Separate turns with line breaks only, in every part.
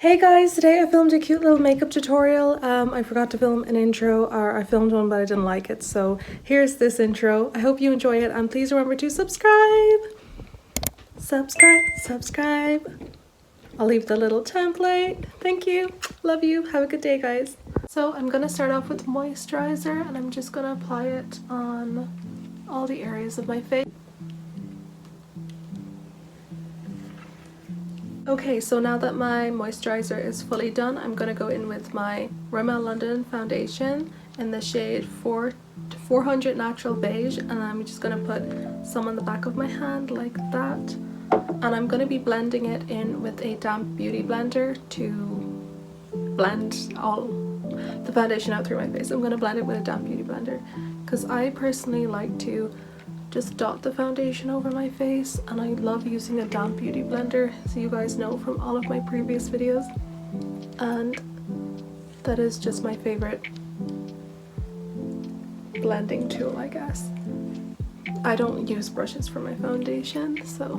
Hey guys, today I filmed a cute little makeup tutorial. I forgot to film an intro, or I filmed one but I didn't like it, so here's this intro. I hope you enjoy it and please remember to subscribe! Subscribe! I'll leave the little template. Thank you, love you, have a good day guys. So I'm gonna start off with moisturizer and I'm just gonna apply it on all the areas of my face. Okay, so now that my moisturizer is fully done, I'm going to go in with my Rimmel London foundation in the shade 400 Natural Beige, and I'm just going to put some on the back of my hand like that. And I'm going to be blending it in with a damp beauty blender to blend all the foundation out through my face. I'm going to blend it with a damp beauty blender because I personally like to just dot the foundation over my face, and I love using a damp beauty blender, so you guys know from all of my previous videos, and that is just my favorite blending tool, I guess. I don't use brushes for my foundation, so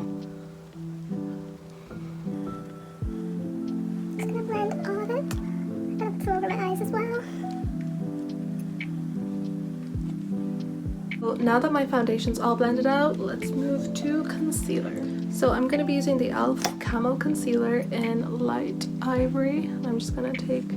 just gonna blend all of it. I'm gonna put some over my eyes as well.
Well, now that my foundation's all blended out, let's move to concealer. So I'm going to be using the e.l.f. Camo Concealer in Light Ivory. I'm just going to take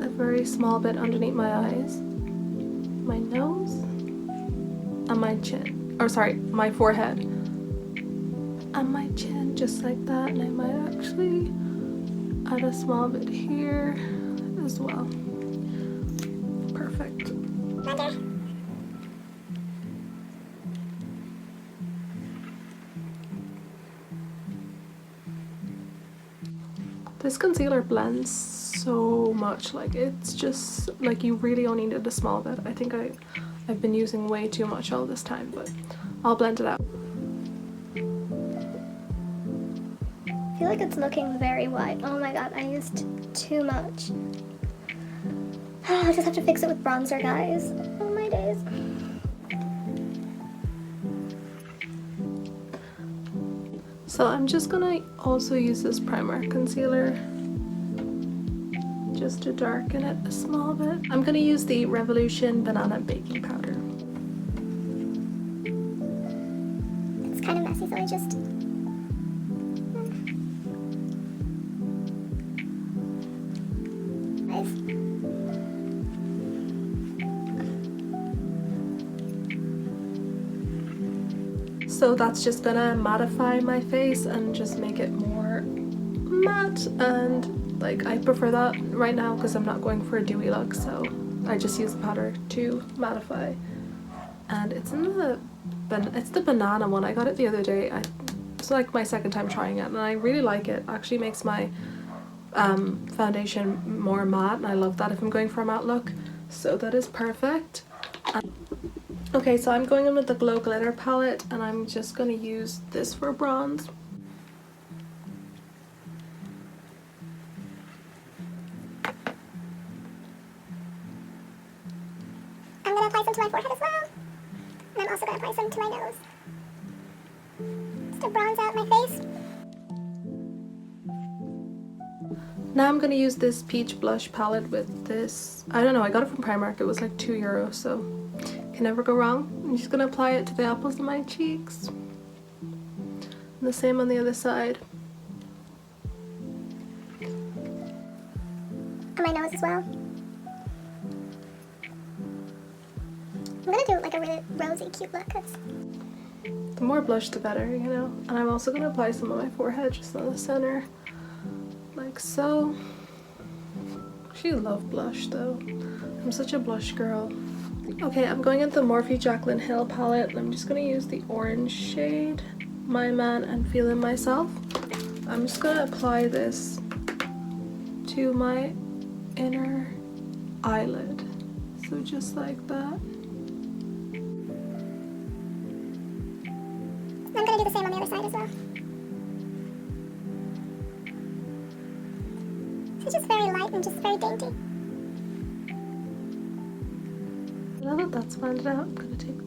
a very small bit underneath my eyes, my nose, and my chin. Or sorry, my forehead. And my chin, just like that. And I might actually add a small bit here as well. Perfect.
Okay.
This concealer blends so much, like it's just like you really only need a small bit. I think I've been using way too much all this time, but I'll blend it out.
I feel like it's looking very white. Oh my god, I used too much. I just have to fix it with bronzer, guys. Oh my days.
So I'm just gonna also use this Primark concealer just to darken it a small bit. I'm gonna use the Revolution Banana Baking Powder.
It's kind of messy, so I just...
So that's just gonna mattify my face and just make it more matte, and like I prefer that right now because I'm not going for a dewy look, so I just use the powder to mattify. And it's in the banana one. I got it the other day. It's like my second time trying it and I really like it. Actually makes my foundation more matte, and I love that if I'm going for a matte look, so that is perfect. Okay, so I'm going in with the Glow Glitter palette and I'm just going to use this for bronze.
I'm going to apply some to my forehead as well. And I'm also going to apply some to my nose. Just to bronze out my face.
Now I'm going to use this peach blush palette with this, I don't know, I got it from Primark. It was like €2, so can never go wrong. I'm just going to apply it to the apples of my cheeks. And the same on the other side.
On my nose as well. I'm going to do like a really rosy, cute look.
The more blush the better, you know. And I'm also going to apply some on my forehead, just on the center. Like so. She love blush though. I'm such a blush girl. Okay, I'm going into the Morphe Jaclyn Hill palette and I'm just going to use the orange shade, My Man and Feeling Myself. I'm just going to apply this to my inner eyelid. So just like that.
I'm going to do the same on the other side as well. It's just very light and just very dainty.
Now that that's blended out, I'm going to take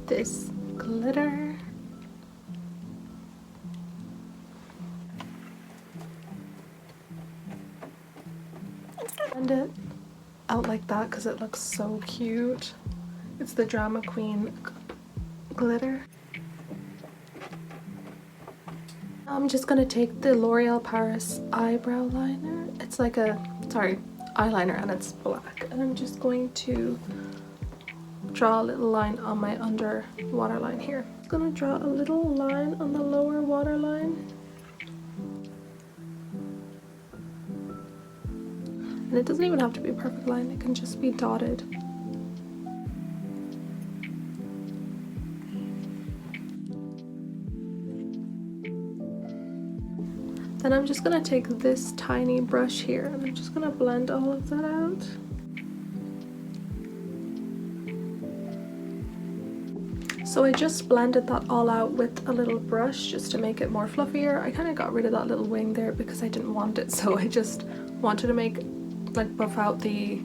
this glitter. blend it out like that because it looks so cute. It's the Drama Queen glitter. I'm just gonna take the L'Oreal Paris eyebrow liner. It's like a, sorry, eyeliner, and it's black. And I'm just going to draw a little line on my under waterline here. I'm gonna draw a little line on the lower waterline. And it doesn't even have to be a perfect line, it can just be dotted. Then I'm just gonna take this tiny brush here and I'm just gonna blend all of that out. So I just blended that all out with a little brush just to make it more fluffier. I kind of got rid of that little wing there because I didn't want it, so I just wanted to make, like, buff out the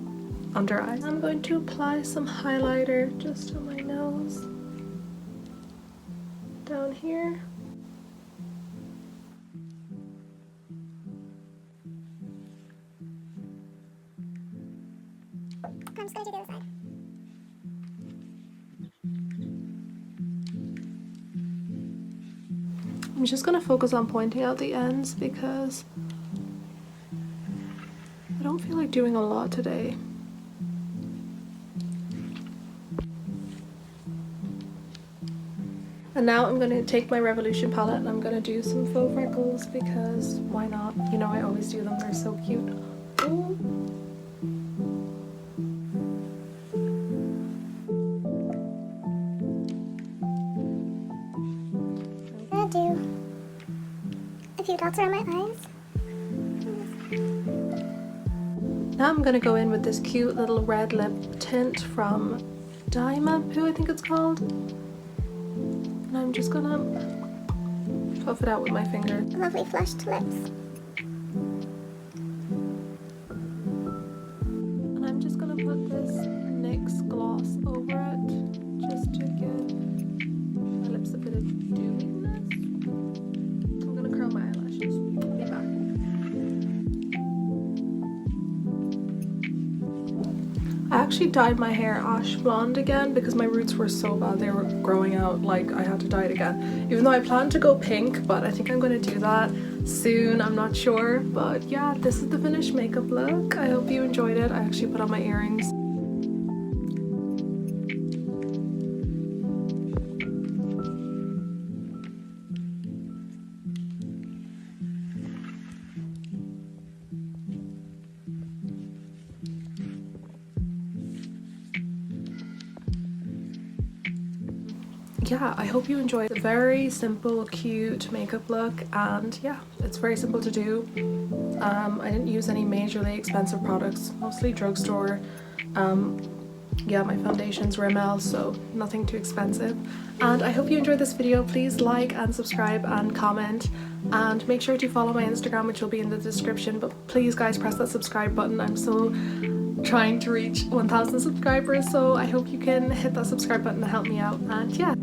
under eye. I'm going to apply some highlighter just on my nose, down here.
I'm just going to do the other side.
I'm just going to focus on pointing out the ends because I don't feel like doing a lot today. And now I'm going to take my Revolution palette and I'm going to do some faux freckles because why not? You know, I always do them, they're so cute. Ooh.
I'm gonna do a few dots around my eyes.
Now I'm going to go in with this cute little red lip tint from Diamond, who I think it's called. And I'm just gonna puff it out with my finger.
Lovely flushed lips.
And I'm just gonna put this NYX gloss over it just to give my lips a bit of dewiness. I'm gonna curl my eyelashes. Be back. I actually dyed my hair ash blonde again because my roots were so bad, they were growing out, like I had to dye it again. Even though I planned to go pink, but I think I'm going to do that soon, I'm not sure. But yeah, this is the finished makeup look. I hope you enjoyed it. I actually put on my earrings. Yeah, I hope you enjoyed a very simple, cute makeup look, and yeah, it's very simple to do. I didn't use any majorly expensive products, mostly drugstore. Yeah, my foundation's Rimmel, so nothing too expensive. And I hope you enjoyed this video. Please like and subscribe and comment, and make sure to follow my Instagram, which will be in the description. But please guys, press that subscribe button. I'm still trying to reach 1,000 subscribers, so I hope you can hit that subscribe button to help me out. And yeah.